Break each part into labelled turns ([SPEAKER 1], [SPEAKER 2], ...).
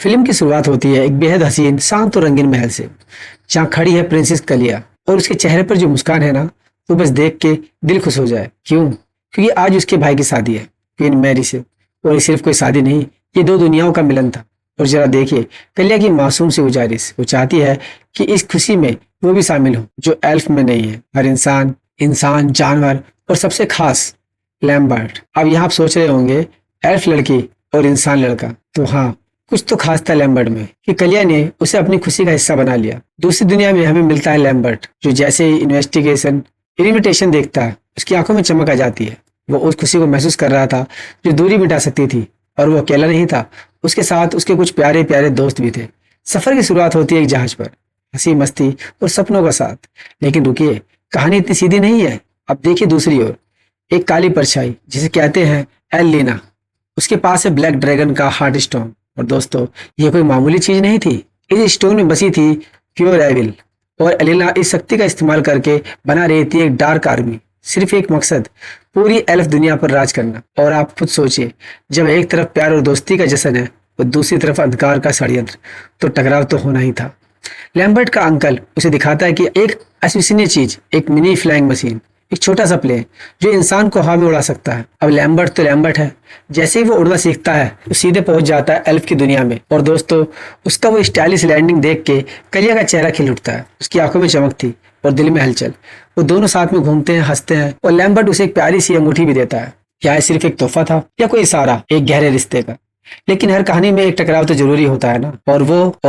[SPEAKER 1] Film की शुरुआत होती है एक बेहद हसीन शांत और रंगीन महल से, जहाँ खड़ी है प्रिंसेस कलिया। और उसके चेहरे पर जो मुस्कान है ना, तो बस देख के दिल खुश हो जाए। क्यों? क्योंकि आज उसके भाई की शादी है, क्वीन मैरी से। और ये सिर्फ कोई शादी नहीं, ये दो दुनियाओं का मिलन था। और जरा देखिए कलिया की मासूम सी गुजारिश, वो चाहती है कि इस खुशी में वो भी शामिल हो जो एल्फ में नहीं है। हर इंसान, इंसान, जानवर और सबसे खास लैम्बर्ट। अब यहाँ आप सोच रहे होंगे एल्फ लड़की और इंसान लड़का, तो हाँ, कुछ तो खास था लैम्बर्ट में कि कलिया ने उसे अपनी खुशी का हिस्सा बना लिया। दूसरी दुनिया में हमें मिलता है लैम्बर्ट, जो जैसे ही इन्विटेशन देखता है उसकी आंखों में चमक आ जाती है। वो उस खुशी को महसूस कर रहा था जो दूरी मिटा सकती थी। और वो अकेला नहीं था, उसके साथ उसके कुछ प्यारे प्यारे दोस्त भी थे। सफर की शुरुआत होती है एक जहाज पर, हंसी मस्ती और सपनों का साथ। लेकिन रुकिए, कहानी इतनी सीधी नहीं है। अब देखिए दूसरी ओर, एक काली परछाई जिसे कहते हैं एलिना। उसके पास है ब्लैक ड्रैगन का हार्ट स्टोन। और दोस्तों, ये कोई मामूली चीज नहीं थी। इस स्टोन में बसी थी प्योर एविल। और एलिना इस शक्ति का इस्तेमाल करके बना रही थी एक डार्क आर्मी। सिर्फ एक मकसद, पूरी एल्फ दुनिया पर राज करना। और आप खुद सोचिए, जब एक तरफ प्यार और दोस्ती का जश्न है और दूसरी तरफ अंधकार का षड्यंत्र, तो टकराव तो होना ही था। लैम्बर्ट का अंकल उसे दिखाता है कि एक अविश्वसनीय चीज, एक मिनी फ्लाइंग मशीन, एक छोटा सा प्लेन जो इंसान को हवा में उड़ा सकता है। अब लैम्बर्ट तो लैम्बर्ट है, जैसे ही वो उड़ना सीखता है तो सीधे पहुंच जाता है एल्फ की दुनिया में। और दोस्तों, उसका वो स्टाइलिश लैंडिंग देख के कलिया का चेहरा खिल उठता है। उसकी आंखों में चमक थी और दिल में हलचल। वो दोनों साथ में घूमते हैं, हंसते हैं, और लैम्बर्ट उसे एक प्यारी सी अंगूठी भी देता है। क्या ये सिर्फ एक तोहफा था या कोई इशारा एक गहरे रिश्ते का? लेकिन हर कहानी में एक टकराव तो जरूरी होता है ना। और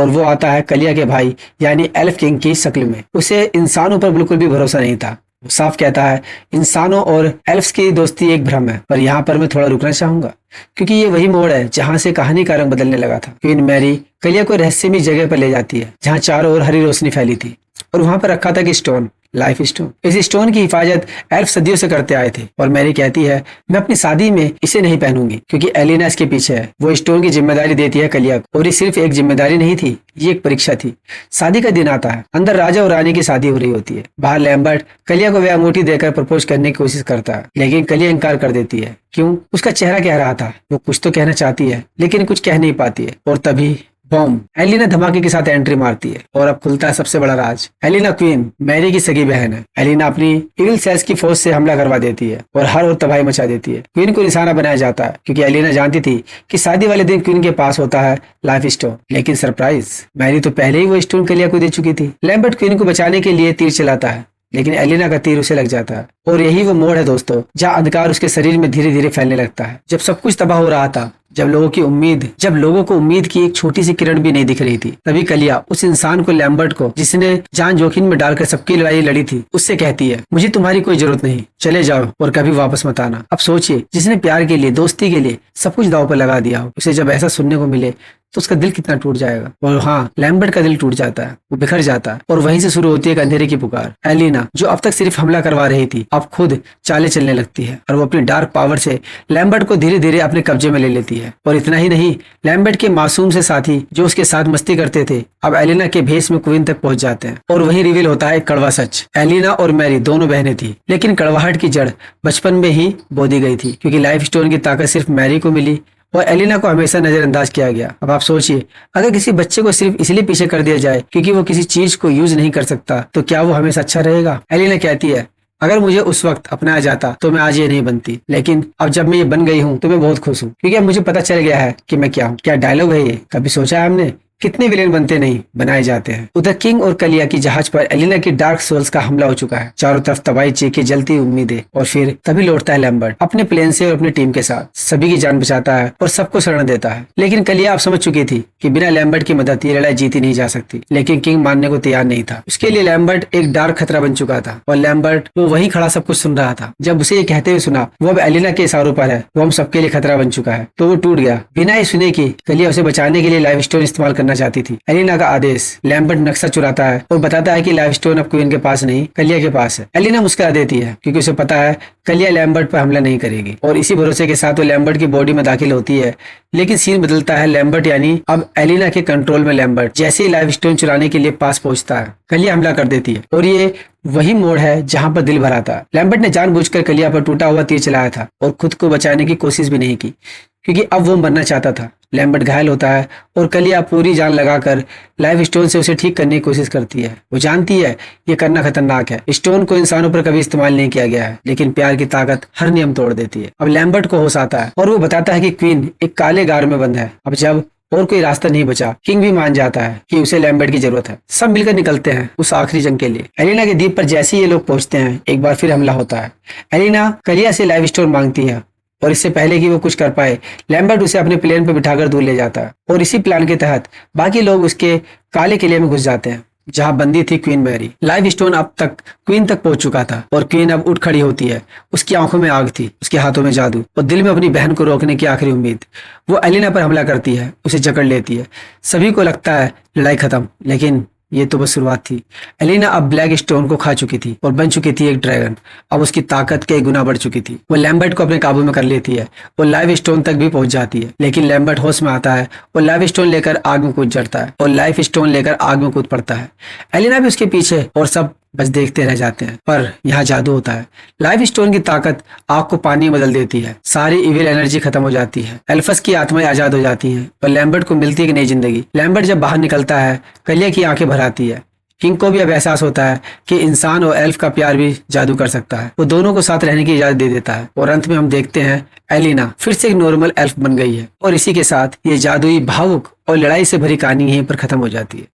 [SPEAKER 1] वो आता है कलिया के भाई यानी एल्फ किंग की शक्ल में। उसे इंसानों पर बिल्कुल भी भरोसा नहीं था। वो साफ कहता है इंसानों और एल्फ्स की दोस्ती एक भ्रम है। पर यहाँ पर मैं थोड़ा रुकना चाहूंगा, क्योंकि ये वही मोड़ है जहाँ से कहानी का रंग बदलने लगा था। क्वीन मैरी कलिया को रहस्यमयी जगह पर ले जाती है जहाँ चारों ओर हरी रोशनी फैली थी। और वहां पर रखा था कि स्टोन, लाइफ स्टोन। इस स्टोन की हिफाजत एल्फ सदियों से करते आए थे। और मैरी कहती है मैं अपनी शादी में इसे नहीं पहनूंगी, क्योंकि एलिना इसके पीछे है। वो स्टोन की जिम्मेदारी देती है कलिया को। और ये सिर्फ एक जिम्मेदारी नहीं थी, ये एक परीक्षा थी। शादी का दिन आता है, अंदर राजा और रानी की शादी हो रही होती है। बाहर लैम्बर्ट कलिया को वह अंगूठी देकर प्रपोज करने की कोशिश करता है, लेकिन कलिया इनकार कर देती है। क्यों? उसका चेहरा कह रहा था वो कुछ तो कहना चाहती है लेकिन कुछ कह नहीं पाती है। और तभी बॉम्ब! एलिना धमाके के साथ एंट्री मारती है और अब खुलता है सबसे बड़ा राज। एलिना क्वीन मैरी की सगी बहन है। एलिना अपनी इविल सेल्स की फौज से हमला करवा देती है और हर ओर तबाही मचा देती है। क्वीन को निशाना बनाया जाता है, क्योंकि एलिना जानती थी कि शादी वाले दिन क्वीन के पास होता है लाइफ स्टोन। लेकिन सरप्राइज, मैरी तो पहले ही वो स्टोन कलिया को दे चुकी थी। लैम्बर्ट क्वीन को बचाने के लिए तीर चलाता है, लेकिन एलिना का तीर उसे लग जाता है। और यही वो मोड़ है दोस्तों, जहाँ अंधकार उसके शरीर में धीरे धीरे फैलने लगता है। जब सब कुछ तबाह हो रहा था, जब लोगों को उम्मीद की एक छोटी सी किरण भी नहीं दिख रही थी, तभी कलिया उस इंसान को, लैम्बर्ट को, जिसने जान जोखिम में डालकर सबकी लड़ाई लड़ी थी, उससे कहती है मुझे तुम्हारी कोई जरूरत नहीं, चले जाओ और कभी वापस मत आना। अब सोचिए, जिसने प्यार के लिए, दोस्ती के लिए सब कुछ दांव पर लगा दिया हो, उसे जब ऐसा सुनने को मिले तो उसका दिल कितना टूट जाएगा। और हाँ, लैम्बर्ट का दिल टूट जाता है, वो बिखर जाता है। और वहीं से शुरू होती है एक अंधेरे की पुकार। एलिना, जो अब तक सिर्फ हमला करवा रही थी, अब खुद चाले चलने लगती है और वो अपनी डार्क पावर से लैम्बर्ट को धीरे धीरे अपने कब्जे में ले लेती है। और इतना ही नहीं, लैम्बर्ट के मासूम से साथी जो उसके साथ मस्ती करते थे, अब एलिना के भेष में क्वीन तक पहुंच जाते हैं। और वही रिवील होता है एक कड़वा सच। एलिना और मैरी दोनों बहनें थी, लेकिन कड़वाहट की जड़ बचपन में ही बो दी गई थी, क्योंकि लाइफ स्टोन की ताकत सिर्फ मैरी को मिली और एलिना को हमेशा नजरअंदाज किया गया। अब आप सोचिए, अगर किसी बच्चे को सिर्फ इसलिए पीछे कर दिया जाए क्योंकि वो किसी चीज को यूज नहीं कर सकता, तो क्या वो हमेशा अच्छा रहेगा? एलिना कहती है अगर मुझे उस वक्त अपनाया जाता तो मैं आज ये नहीं बनती, लेकिन अब जब मैं ये बन गई हूँ तो मैं बहुत खुश हूँ, क्योंकि अब मुझे पता चल गया है कि मैं क्या हूँ। क्या डायलॉग है ये! कभी सोचा है हमने कितने विलेन बनते नहीं, बनाए जाते हैं। उधर किंग और कलिया की जहाज पर एलिना की डार्क सोल्स का हमला हो चुका है। चारों तरफ तबाही, चीखें, जलती उम्मीदें। और फिर तभी लौटता है लैम्बर्ट अपने प्लेन से और अपनी टीम के साथ। सभी की जान बचाता है और सबको शरण देता है। लेकिन कलिया आप समझ चुकी थी कि बिना लैम्बर्ट की मदद ये लड़ाई जीती नहीं जा सकती। लेकिन किंग मानने को तैयार नहीं था। उसके लिए लैम्बर्ट एक डार्क खतरा बन चुका था। और लैम्बर्ट वो वहीं खड़ा सब कुछ सुन रहा था। जब उसे ये कहते हुए सुना वो अब एलिना के इशारों पर है, वो हम सबके लिए खतरा बन चुका है, तो वो टूट गया। बिना ही सुने की कलिया उसे बचाने के लिए लाइफ स्टोन इस्तेमाल करना चाहती थी। एलिना का आदेश, लैम्बर्ट नक्शा चुराता है और बताता है कि लाइफ स्टोन अब क्वीन के पास नहीं, कलिया के पास है। एलिना मुस्कुरा देती है, क्योंकि उसे पता है कलिया लैम्बर्ट पर हमला नहीं करेगी। और इसी भरोसे के साथ वो लैम्बर्ट की बॉडी में दाखिल होती है। लेकिन सीन बदलता है। लैम्बर्ट यानी अब एलिना के कंट्रोल में लैम्बर्ट जैसे ही लाइफ स्टोन चुराने के लिए पास पहुंचता है, कलिया हमला कर देती है। और ये वही मोड़ है जहां पर दिल भरा था। लैम्बर्ट ने जानबूझकर कलिया पर टूटा हुआ तीर चलाया था और खुद को बचाने की कोशिश भी नहीं की, क्योंकि अब वो मरना चाहता था। लैम्बर्ट घायल होता है और कलिया पूरी जान लगाकर लाइफ स्टोन से उसे ठीक करने की कोशिश करती है। वो जानती है ये करना खतरनाक है। स्टोन को इंसानों पर कभी इस्तेमाल नहीं किया गया है, लेकिन प्यार की ताकत हर नियम तोड़ देती है। अब लैम्बर्ट को होश आता है और वो बताता है कि क्वीन एक काले गार में बंद है। अब जब और कोई रास्ता नहीं बचा, किंग भी मान जाता है कि उसे लैम्बर्ट की जरूरत है। सब मिलकर निकलते हैं उस आखिरी जंग के लिए। एलिना के द्वीप पर जैसे ही ये लोग पहुंचते हैं, एक बार फिर हमला होता है। एलिना कलिया से लाइफ स्टोन मांगती है और इससे पहले कि वो कुछ कर पाए, लैम्बर्ट उसे अपने प्लेन पर बिठाकर दूर ले जाता है और इसी प्लान के तहत बाकी लोग उसके काले किले में घुस जाते हैं जहां बंदी थी क्वीन मैरी। लाइव स्टोन अब तक क्वीन तक पहुंच चुका था और क्वीन अब उठ खड़ी होती है। उसकी आंखों में आग थी, उसके हाथों में जादू और दिल में अपनी बहन को रोकने की आखिरी उम्मीद। वो एलिना पर हमला करती है, उसे जकड़ लेती है। सभी को लगता है लड़ाई खत्म, लेकिन ये तो बस शुरुआत थी। एलिना अब ब्लैक स्टोन को खा चुकी थी और बन चुकी थी एक ड्रैगन। अब उसकी ताकत कई गुना बढ़ चुकी थी। वो लैम्बर्ट को अपने काबू में कर लेती है और लाइव स्टोन तक भी पहुंच जाती है। लेकिन लैम्बर्ट होश में आता है और लाइव स्टोन लेकर आग में कूद चढ़ता है और लाइफ स्टोन लेकर आग में कूद पड़ता है। एलिना भी उसके पीछे और सब बस देखते रह जाते हैं। पर यहाँ जादू होता है। लाइफ स्टोन की ताकत आग को पानी में बदल देती है। सारी इविल एनर्जी खत्म हो जाती है। एल्फस की आत्माएं आजाद हो जाती हैं और लैम्बर्ट को मिलती है एक नई जिंदगी। लैम्बर्ट जब बाहर निकलता है, कलिया की आंखें भर आती है। किंग को भी अब एहसास होता है कि इंसान और एल्फ का प्यार भी जादू कर सकता है। वो दोनों को साथ रहने की इजाजत दे देता है और अंत में हम देखते हैं एलिना फिर से एक नॉर्मल एल्फ बन गई है। और इसी के साथ ये जादुई, भावुक और लड़ाई से भरी कहानी यहीं पर खत्म हो जाती है।